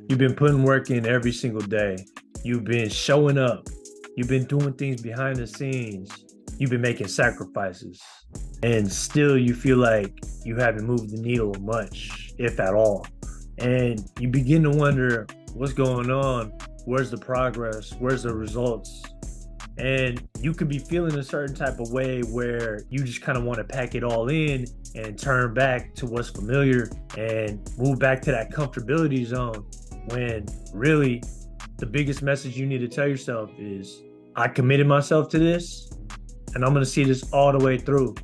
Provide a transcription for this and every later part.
You've been putting work in every single day. You've been showing up. You've been doing things behind the scenes. You've been making sacrifices. And still you feel like you haven't moved the needle much, if at all. And you begin to wonder what's going on? Where's the progress? Where's the results? And you could be feeling a certain type of way where you just kind of want to pack it all in and turn back to what's familiar and move back to that comfortability zone, when really the biggest message you need to tell yourself is, I committed myself to this and I'm going to see this all the way through.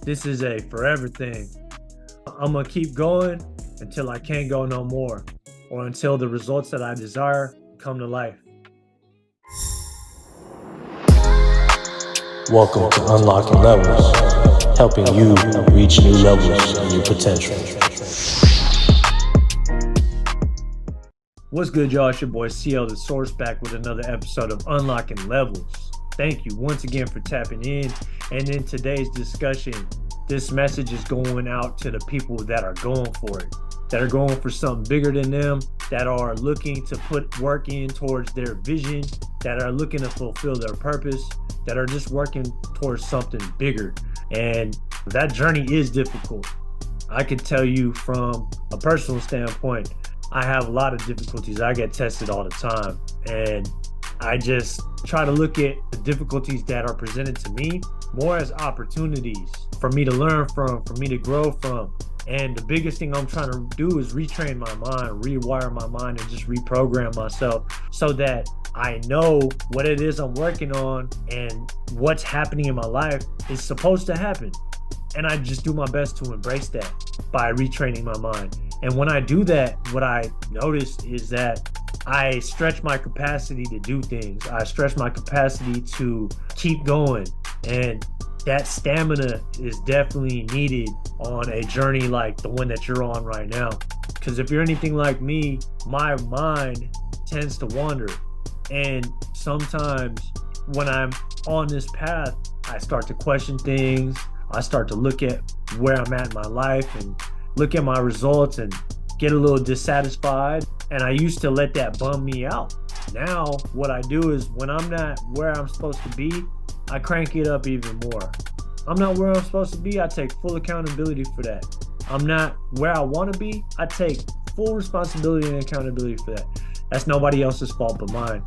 This is a forever thing. I'm going to keep going until I can't go no more, or until the results that I desire come to life. Welcome to Unlocking Levels, helping you reach new levels of your potential. What's good, y'all? It's your boy CL the Source, back with another episode of Unlocking Levels. Thank you once again for tapping in. And in today's discussion, this message is going out to the people that are going for it, that are going for something bigger than them, that are looking to put work in towards their vision, that are looking to fulfill their purpose, that are just working towards something bigger. And that journey is difficult. I can tell you from a personal standpoint, I have a lot of difficulties. I get tested all the time. And I just try to look at the difficulties that are presented to me more as opportunities for me to learn from, for me to grow from. And the biggest thing I'm trying to do is retrain my mind, rewire my mind, and just reprogram myself so that I know what it is I'm working on and what's happening in my life is supposed to happen. And I just do my best to embrace that by retraining my mind. And when I do that, what I notice is that I stretch my capacity to do things. I stretch my capacity to keep going. And that stamina is definitely needed on a journey like the one that you're on right now. Because if you're anything like me, my mind tends to wander. And sometimes when I'm on this path, I start to question things. I start to look at where I'm at in my life and look at my results and get a little dissatisfied. And I used to let that bum me out. Now, what I do is when I'm not where I'm supposed to be, I crank it up even more. I'm not where I'm supposed to be, I take full accountability for that. I'm not where I want to be, I take full responsibility and accountability for that. That's nobody else's fault but mine.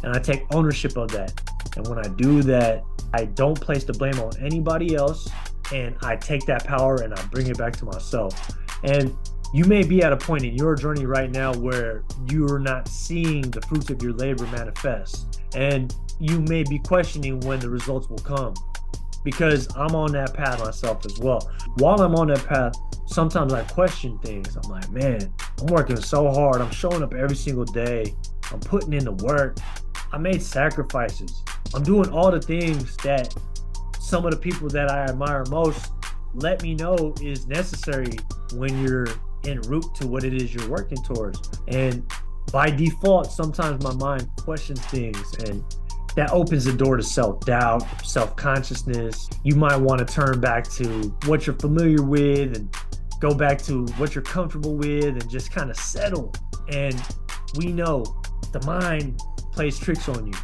And I take ownership of that. And when I do that, I don't place the blame on anybody else. And I take that power and I bring it back to myself. And you may be at a point in your journey right now where you're not seeing the fruits of your labor manifest. And you may be questioning when the results will come, because I'm on that path myself as well. While I'm on that path, sometimes I question things. I'm like, man, I'm working so hard. I'm showing up every single day. I'm putting in the work. I made sacrifices. I'm doing all the things that some of the people that I admire most let me know is necessary when you're en route to what it is you're working towards. And by default, sometimes my mind questions things, and that opens the door to self-doubt, self-consciousness. You might want to turn back to what you're familiar with and go back to what you're comfortable with and just kind of settle. And we know the mind plays tricks on you.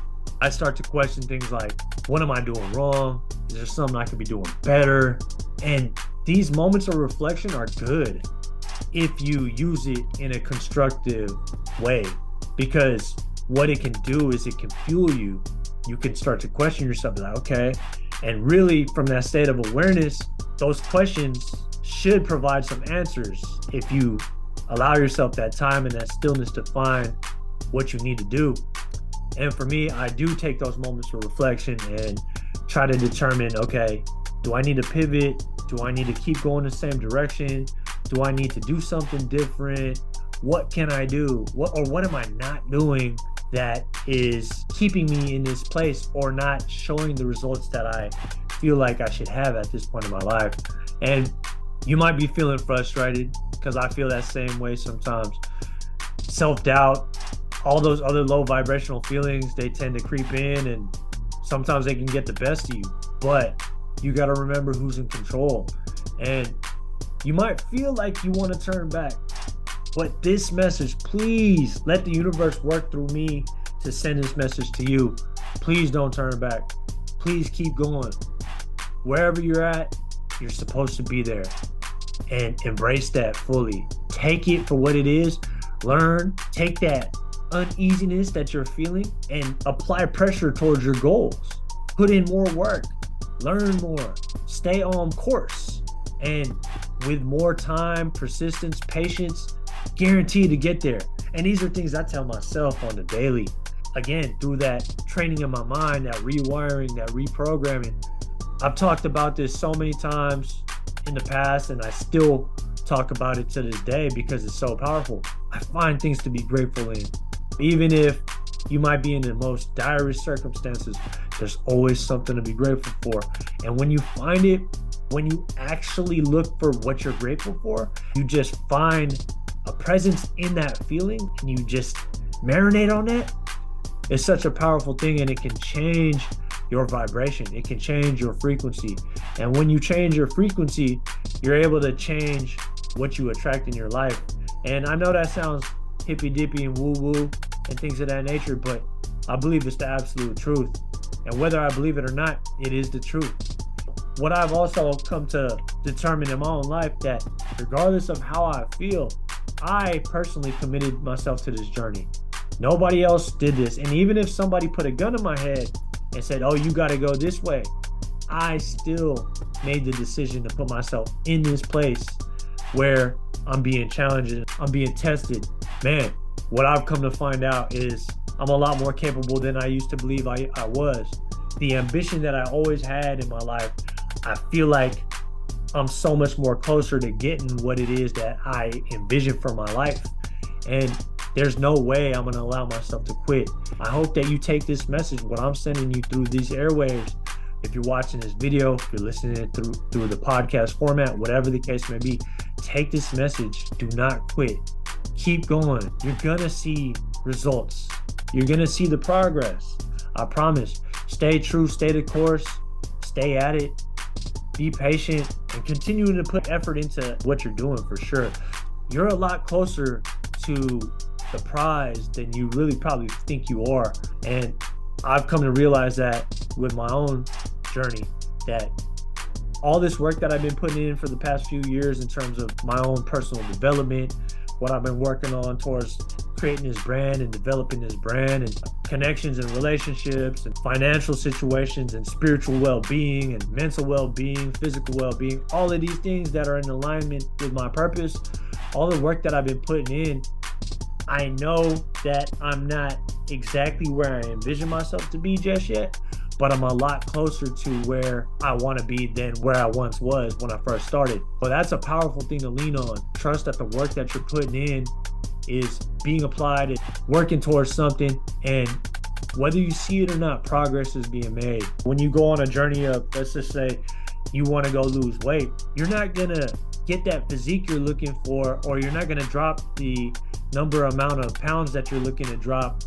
I start to question things like, what am I doing wrong? Is there something I could be doing better? And these moments of reflection are good if you use it in a constructive way, because what it can do is it can fuel you. You can start to question yourself, like, okay. And really from that state of awareness, those questions should provide some answers if you allow yourself that time and that stillness to find what you need to do. And for me, I do take those moments of reflection and try to determine, okay, do I need to pivot? Do I need to keep going the same direction? Do I need to do something different? What can I do? What am I not doing that is keeping me in this place or not showing the results that I feel like I should have at this point in my life? And you might be feeling frustrated, because I feel that same way sometimes. Self-doubt, all those other low vibrational feelings, they tend to creep in, and sometimes they can get the best of you. But you got to remember who's in control. And you might feel like you want to turn back, But this message, please let the universe work through me to send this message to you. Please don't turn back. Please keep going. Wherever you're at, you're supposed to be there, and embrace that fully. Take it for what it is. Learn, take that uneasiness that you're feeling and apply pressure towards your goals. Put in more work, learn more, stay on course. And with more time, persistence, patience, guaranteed to get there. And these are things I tell myself on the daily. Again, through that training in my mind, that rewiring, that reprogramming. I've talked about this so many times in the past, and I still talk about it to this day because it's so powerful. I find things to be grateful in. Even if you might be in the most direst circumstances, there's always something to be grateful for. And when you find it, when you actually look for what you're grateful for, you just find a presence in that feeling and you just marinate on that. It's such a powerful thing, and it can change your vibration. It can change your frequency. And when you change your frequency, you're able to change what you attract in your life. And I know that sounds hippy dippy and woo woo and things of that nature, but I believe it's the absolute truth. And whether I believe it or not, it is the truth. What I've also come to determine in my own life, that regardless of how I feel, I personally committed myself to this journey. Nobody else did this. And even if somebody put a gun in my head and said, oh, you got to go this way, I still made the decision to put myself in this place where I'm being challenged, I'm being tested. Man, what I've come to find out is I'm a lot more capable than I used to believe I was. The ambition that I always had in my life, I feel like I'm so much more closer to getting what it is that I envision for my life. And there's no way I'm going to allow myself to quit. I hope that you take this message, what I'm sending you through these airwaves. If you're watching this video, if you're listening through the podcast format, whatever the case may be, take this message. Do not quit. Keep going. You're going to see results. You're going to see the progress. I promise. Stay true, stay the course, stay at it, be patient, and continue to put effort into what you're doing for sure. You're a lot closer to the prize than you really probably think you are. And I've come to realize that with my own journey, that all this work that I've been putting in for the past few years in terms of my own personal development, what I've been working on towards creating this brand and developing this brand, and connections and relationships and financial situations and spiritual well-being and mental well-being, physical well-being, all of these things that are in alignment with my purpose, all the work that I've been putting in, I know that I'm not exactly where I envision myself to be just yet, but I'm a lot closer to where I want to be than where I once was when I first started. But that's a powerful thing to lean on. Trust that the work that you're putting in is being applied and working towards something, and whether you see it or not, progress is being made. When you go on a journey of, let's just say you want to go lose weight, you're not gonna get that physique you're looking for, or you're not gonna drop the amount of pounds that you're looking to drop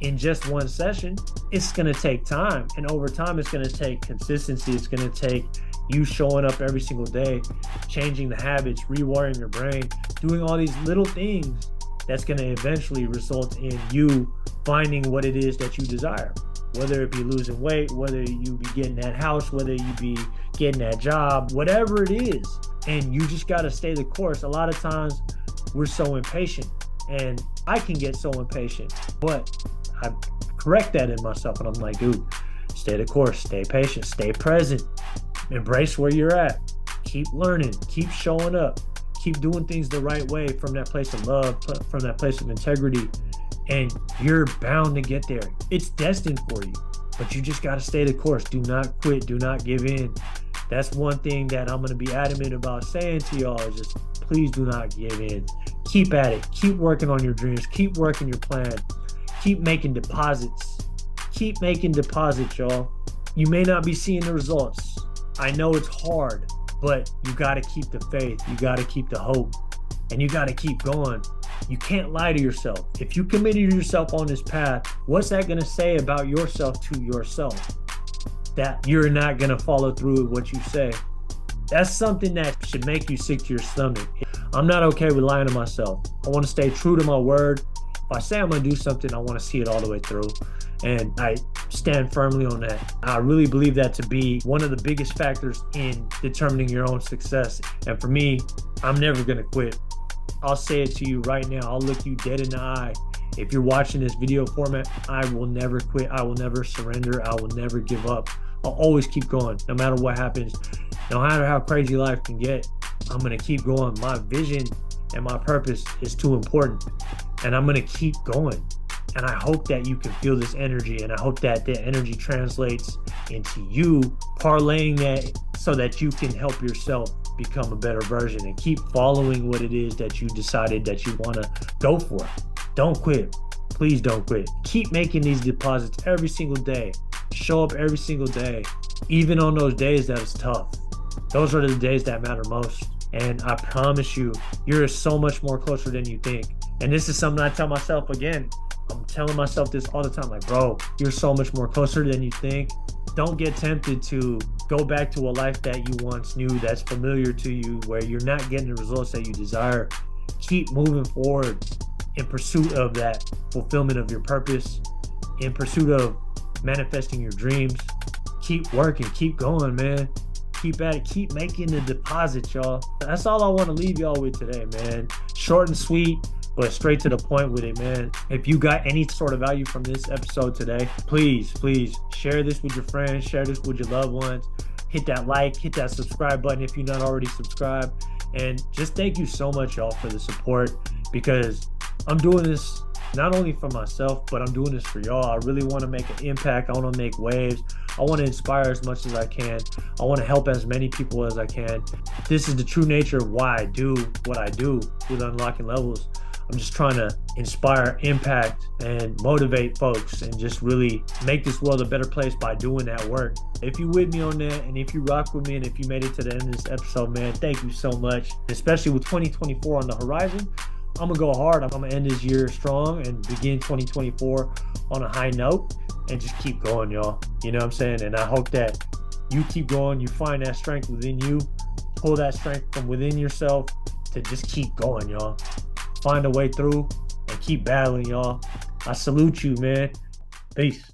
in just one session. It's gonna take time, and over time it's gonna take consistency. It's gonna take you showing up every single day, changing the habits, rewiring your brain, doing all these little things that's going to eventually result in you finding what it is that you desire. Whether it be losing weight, whether you be getting that house, whether you be getting that job, whatever it is. And you just got to stay the course. A lot of times we're so impatient, and I can get so impatient, but I correct that in myself, and I'm like, dude, stay the course, stay patient, stay present, embrace where you're at, keep learning, keep showing up, keep doing things the right way from that place of love, from that place of integrity, and you're bound to get there. It's destined for you, but you just got to stay the course. Do not quit. Do not give in. That's one thing that I'm going to be adamant about saying to y'all, is just please do not give in. Keep at it. Keep working on your dreams. Keep working your plan. Keep making deposits. Keep making deposits, y'all. You may not be seeing the results. I know it's hard, but you got to keep the faith. You got to keep the hope, and you got to keep going. You can't lie to yourself. If you committed yourself on this path, what's that going to say about yourself to yourself? That you're not going to follow through with what you say. That's something that should make you sick to your stomach. I'm not okay with lying to myself. I want to stay true to my word. If I say I'm going to do something, I want to see it all the way through. And I stand firmly on that. I really believe that to be one of the biggest factors in determining your own success. And for me, I'm never going to quit. I'll say it to you right now. I'll look you dead in the eye. If you're watching this video format, I will never quit. I will never surrender. I will never give up. I'll always keep going, no matter what happens, no matter how crazy life can get. I'm going to keep going. My vision and my purpose is too important, and I'm going to keep going. And I hope that you can feel this energy, and I hope that the energy translates into you parlaying that so that you can help yourself become a better version and keep following what it is that you decided that you want to go for. Don't quit. Please don't quit. Keep making these deposits every single day. Show up every single day, even on those days that it's tough. Those are the days that matter most. And I promise you, you're so much more closer than you think. And this is something I tell myself again. I'm telling myself this all the time, like, bro, you're so much more closer than you think. Don't get tempted to go back to a life that you once knew that's familiar to you, where you're not getting the results that you desire. Keep moving forward in pursuit of that fulfillment of your purpose, in pursuit of manifesting your dreams. Keep working, keep going, man. Keep at it, keep making the deposits, y'all. That's all I want to leave y'all with today, man. Short and sweet, but straight to the point with it, man. If you got any sort of value from this episode today, please share this with your friends, share this with your loved ones. Hit that like, hit that subscribe button if you're not already subscribed. And just thank you so much, y'all, for the support, because I'm doing this not only for myself, but I'm doing this for y'all. I really want to make an impact. I want to make waves. I want to inspire as much as I can. I want to help as many people as I can. This is the true nature of why I do what I do with Unlocking Levels. I'm just trying to inspire, impact, and motivate folks, and just really make this world a better place by doing that work. If you with me on that, and if you rock with me, and if you made it to the end of this episode, man, thank you so much. Especially with 2024 on the horizon, I'm going to go hard. I'm going to end this year strong and begin 2024 on a high note, and just keep going, y'all. You know what I'm saying? And I hope that you keep going. You find that strength within you. Pull that strength from within yourself to just keep going, y'all. Find a way through and keep battling, y'all. I salute you, man. Peace.